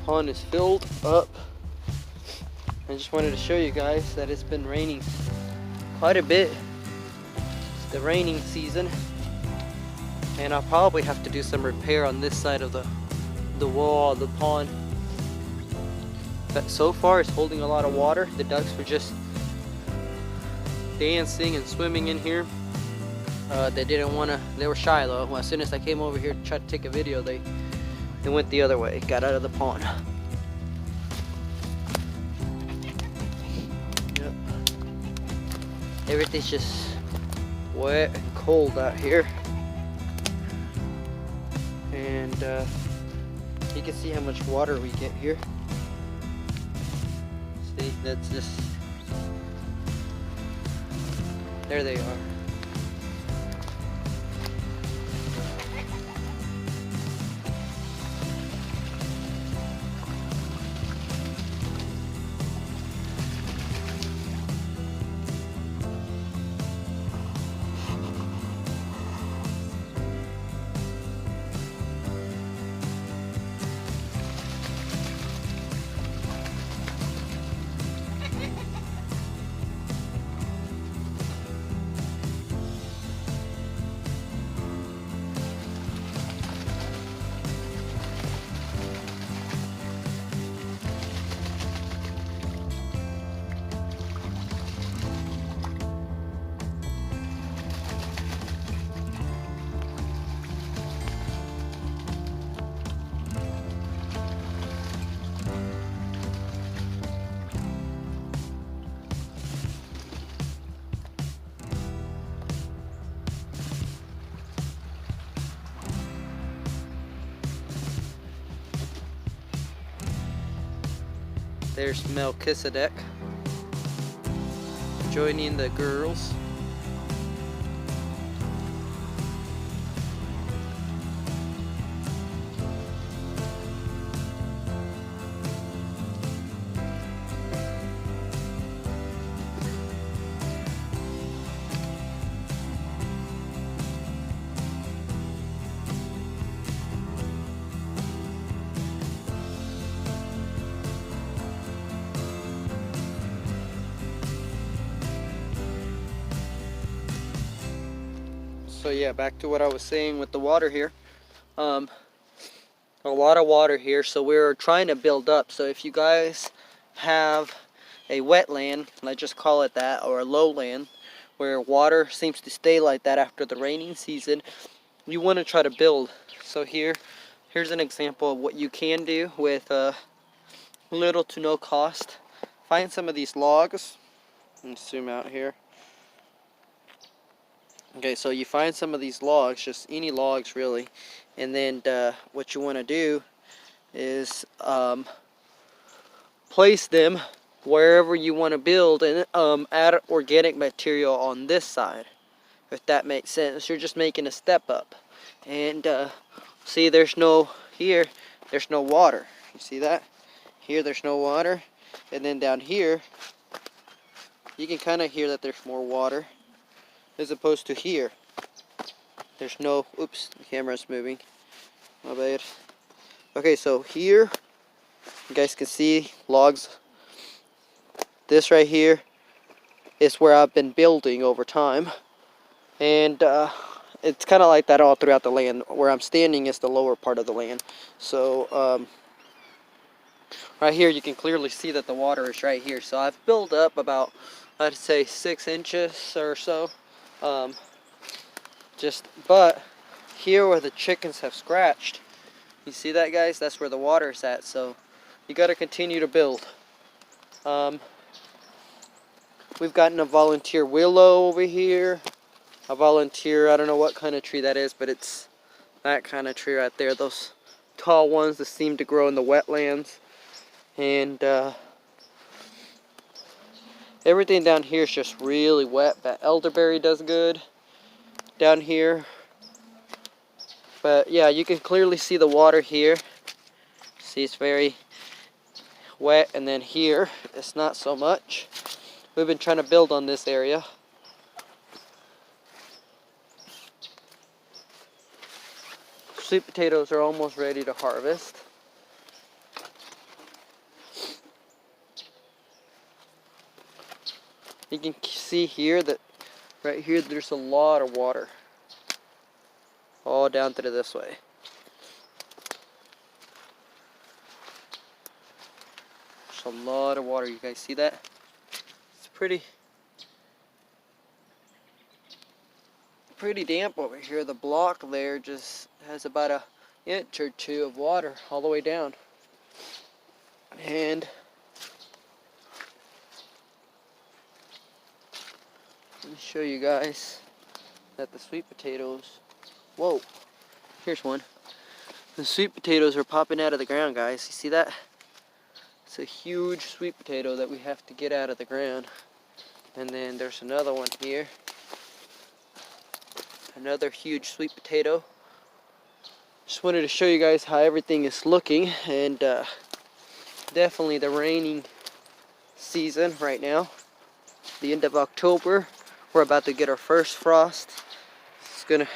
pond is filled up. I just wanted to show you guys that it's been raining quite a bit. It's the raining season, and I'll probably have to do some repair on this side of the wall of the pond. But so far it's holding a lot of water. The ducks were just dancing and swimming in here. They didn't want to, they were shy though. Well, as soon as I came over here to try to take a video, they went the other way, got out of the pond. Yep. Everything's just wet and cold out here. And you can see how much water we get here. See, that's just, there they are. There's Melchizedek joining the girls. So yeah, back to what I was saying with the water here. A lot of water here, so we're trying to build up. So if you guys have a wetland, let's just call it that, or a lowland, where water seems to stay like that after the raining season, you want to try to build. So here's an example of what you can do with little to no cost. Find some of these logs, and zoom out here. Okay, so you find some of these logs, just any logs really, and then what you want to do is place them wherever you want to build, and add organic material on this side, if that makes sense. You're just making a step up. And see, there's no water. You see that? Here there's no water, and then down here you can kind of hear that there's more water, as opposed to here. There's no, oops, the camera's moving, my bad. Okay, so here, you guys can see logs. This right here is where I've been building over time. And it's kind of like that all throughout the land. Where I'm standing is the lower part of the land. So, right here you can clearly see that the water is right here. So I've built up about, I'd say 6 inches or so. But here where the chickens have scratched, you see that, guys? That's where the water is at. So you got to continue to build. We've gotten a volunteer willow over here. A volunteer, I don't know what kind of tree that is, but it's that kind of tree right there. Those tall ones that seem to grow in the wetlands. And everything down here is just really wet. That elderberry does good down here. But yeah, you can clearly see the water here. See, it's very wet, and then here it's not so much. We've been trying to build on this area. Sweet potatoes are almost ready to harvest. You can see here that right here there's a lot of water. All down through this way. There's a lot of water. You guys see that? It's pretty damp over here. The block there just has about an inch or two of water all the way down. And let me show you guys that the sweet potatoes, whoa, here's one. The sweet potatoes are popping out of the ground, guys. You see that? It's a huge sweet potato that we have to get out of the ground. And then there's another one here. Another huge sweet potato. Just wanted to show you guys how everything is looking, and definitely the raining season right now. The end of October, we're about to get our first frost. It's gonna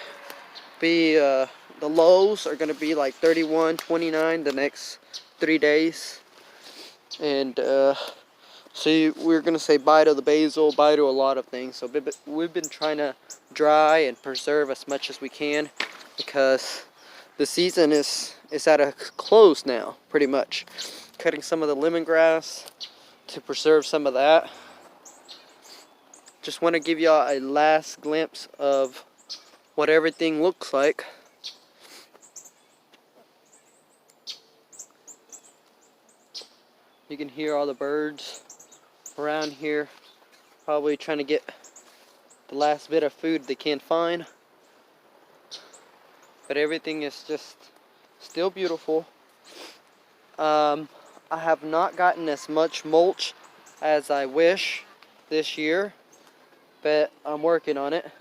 be the lows are gonna be like 31, 29 the next 3 days, and so we're gonna say bye to the basil, bye to a lot of things. So we've been trying to dry and preserve as much as we can, because the season is at a close now, pretty much. Cutting some of the lemongrass to preserve some of that. Just want to give y'all a last glimpse of what everything looks like. You can hear all the birds around here, probably trying to get the last bit of food they can find. But everything is just still beautiful. I have not gotten as much mulch as I wish this year, but I'm working on it.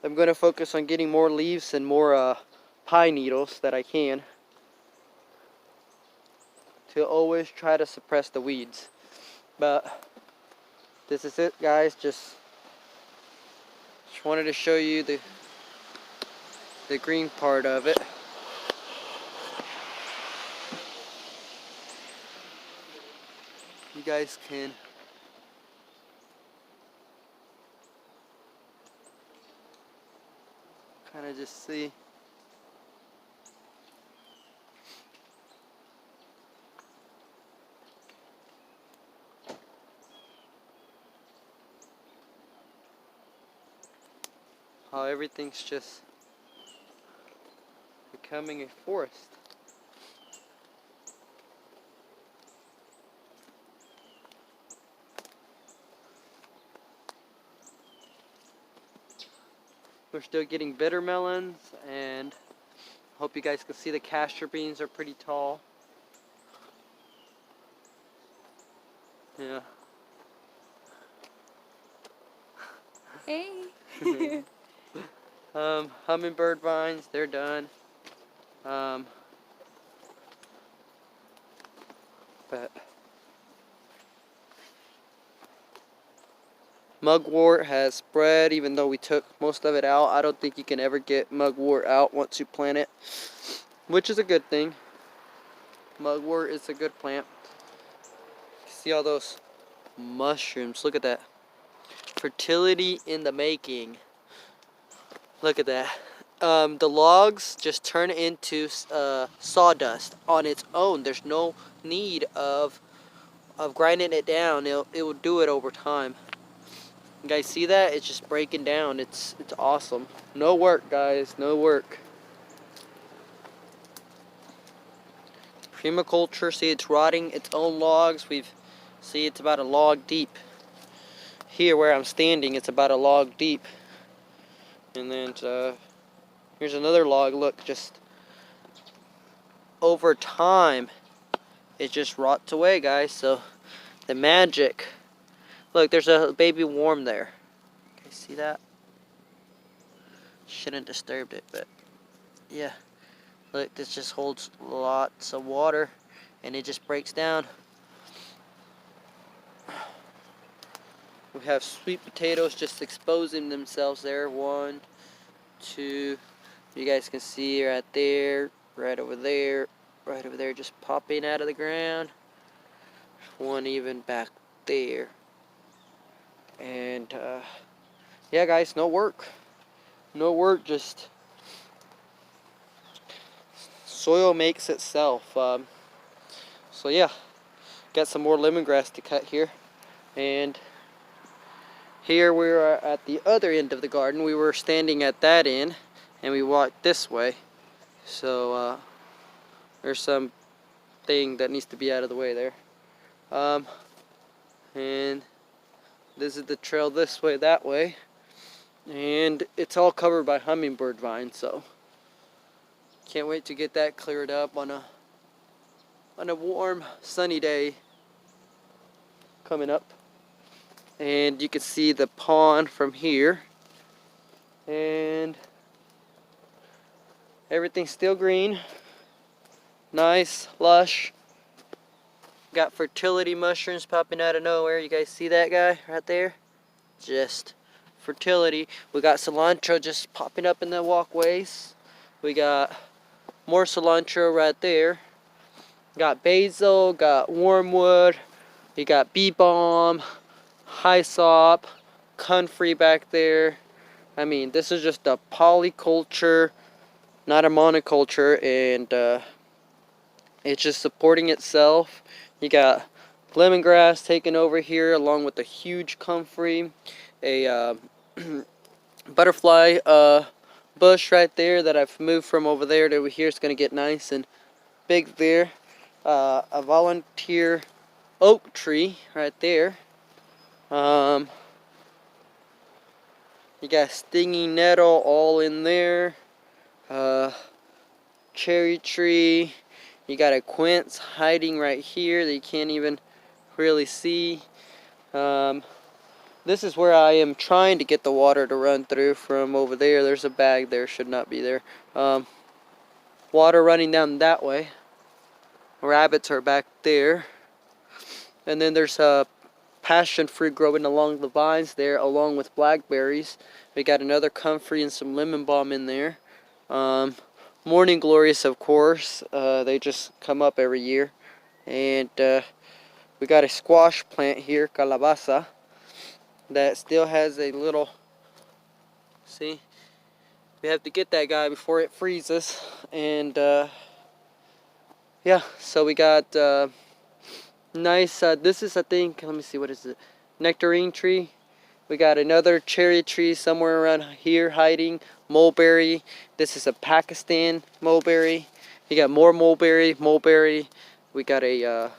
I'm going to focus on getting more leaves and more pine needles that I can, to always try to suppress the weeds. But this is it, guys. Just wanted to show you the green part of it. You guys can kind of just see. How everything's just becoming a forest. We're still getting bitter melons, and hope you guys can see the castor beans are pretty tall. Yeah. Hey. Hummingbird vines, they're done. But mugwort has spread, even though we took most of it out. I don't think you can ever get mugwort out once you plant it, which is a good thing. Mugwort is a good plant. See all those mushrooms? Look at that. Fertility in the making. Look at that. The logs just turn into sawdust on its own. There's no need of grinding it down. It will do it over time. You guys see that? It's just breaking down. It's awesome. No work, guys. No work. Permaculture. See, it's rotting its own logs. See, it's about a log deep. Here where I'm standing, it's about a log deep. And then here's another log. Look, just over time, it just rots away, guys. So the magic. Look, there's a baby worm there. Okay, see that? Shouldn't disturbed it, but yeah. Look, this just holds lots of water, and it just breaks down. We have sweet potatoes just exposing themselves there. 1, 2. You guys can see right there, right over there, just popping out of the ground. One even back there. And yeah, guys, no work, just soil makes itself. So yeah, got some more lemongrass to cut here. And here we are at the other end of the garden. We were standing at that end and we walked this way. So there's some thing that needs to be out of the way there. And this is the trail this way, that way. And it's all covered by hummingbird vines, so can't wait to get that cleared up on a warm, sunny day coming up. And you can see the pond from here. And everything's still green. Nice, lush. Got fertility mushrooms popping out of nowhere. You guys see that guy right there? Just fertility. We got cilantro just popping up in the walkways. We got more cilantro right there. Got basil, got wormwood. We got bee balm, hyssop, comfrey back there. I mean, this is just a polyculture, not a monoculture, and it's just supporting itself. You got lemongrass taken over here along with a huge comfrey, a butterfly bush right there that I've moved from over there to over here. It's going to get nice and big there. A volunteer oak tree right there. You got stinging nettle all in there. Cherry tree. You got a quince hiding right here that you can't even really see. This is where I am trying to get the water to run through from over there. There's a bag there, should not be there. Water running down that way. Rabbits are back there. And then there's a passion fruit growing along the vines there, along with blackberries. We got another comfrey and some lemon balm in there. Morning glories, of course. They just come up every year. And we got a squash plant here, calabaza, that still has a little, see, we have to get that guy before it freezes. And yeah, so we got nice, this is, I think, let me see, what is it, nectarine tree. We got another cherry tree somewhere around here hiding, mulberry. This is a Pakistan mulberry. You got more mulberry. We got a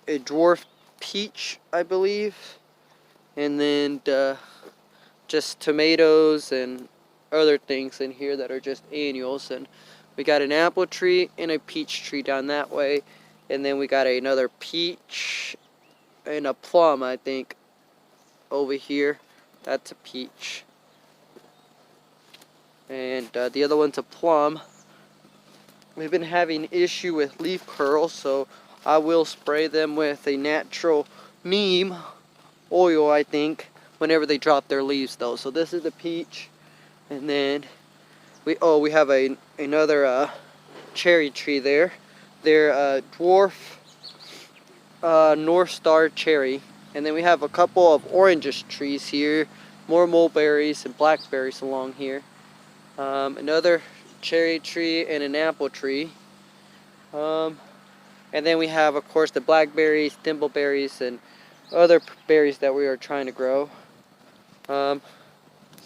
dwarf peach, I believe. And then just tomatoes and other things in here that are just annuals. And we got an apple tree and a peach tree down that way. And then we got another peach and a plum, I think, over here. That's a peach. And the other one's a plum. We've been having issue with leaf curls, so I will spray them with a natural neem oil, I think, whenever they drop their leaves though. So this is the peach. And then we have another cherry tree there. They're dwarf North Star cherry. And then we have a couple of oranges trees here, more mulberries and blackberries along here. Another cherry tree and an apple tree. And then we have, of course, the blackberries, thimbleberries, and other berries that we are trying to grow. So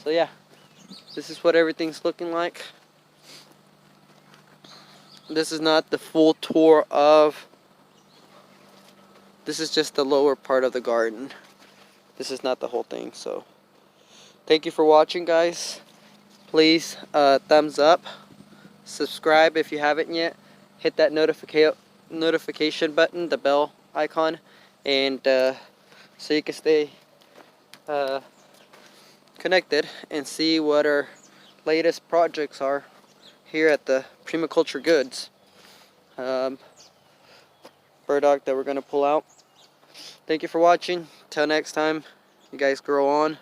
yeah, this is what everything's looking like. This is not the full tour of, this is just the lower part of the garden. This is not the whole thing. So thank you for watching, guys. Please thumbs up, subscribe if you haven't yet, hit that notification button, the bell icon, and so you can stay connected and see what our latest projects are here at the Permaculture Goods. Burdock that we're going to pull out. Thank you for watching. Till next time, you guys grow on.